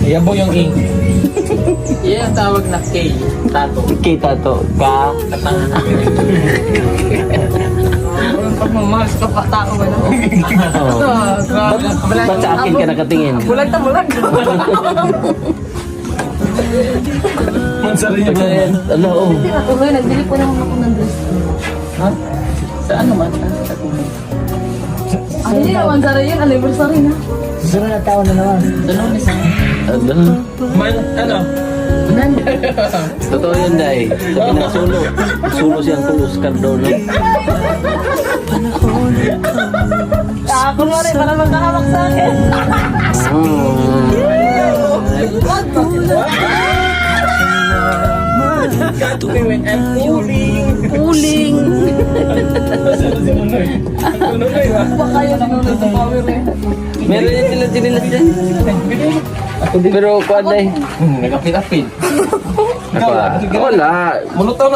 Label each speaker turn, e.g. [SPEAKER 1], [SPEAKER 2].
[SPEAKER 1] Yabo yung ink.
[SPEAKER 2] Yan ang tawag na K. Tato.
[SPEAKER 3] Kita to. Ka.
[SPEAKER 2] Pag mamahal ka pa tao ba na?
[SPEAKER 3] Ba't sa akin ka nakatingin?
[SPEAKER 2] Bulag ta bulag.
[SPEAKER 1] Mansari
[SPEAKER 3] Ano yan? Ano? Oh.
[SPEAKER 4] Tuloy, nagbili po naman ako ng dress.
[SPEAKER 2] Ha? Sa ano man?
[SPEAKER 4] Hindi naman sa yun, anniversary na.
[SPEAKER 5] Susunod na taon na naman.
[SPEAKER 2] Doon isa.
[SPEAKER 3] Ano?
[SPEAKER 1] Man, ano?
[SPEAKER 3] Totoo yun, Day. Sabi na sulo. Sulo siyang tulos Cardona.
[SPEAKER 4] Ako mo rin, para magkahawak sa akin.
[SPEAKER 1] Tuwing I'm cooling.
[SPEAKER 4] Uling.
[SPEAKER 1] Masarap si Nunoy. Nunoy ba?
[SPEAKER 4] Baka yun sinuloy sa power eh.
[SPEAKER 3] Meron yan sila sinilas dyan. Pero kuwan, Day.
[SPEAKER 2] Nagapit-apit.
[SPEAKER 3] Wala.
[SPEAKER 1] Mulot na.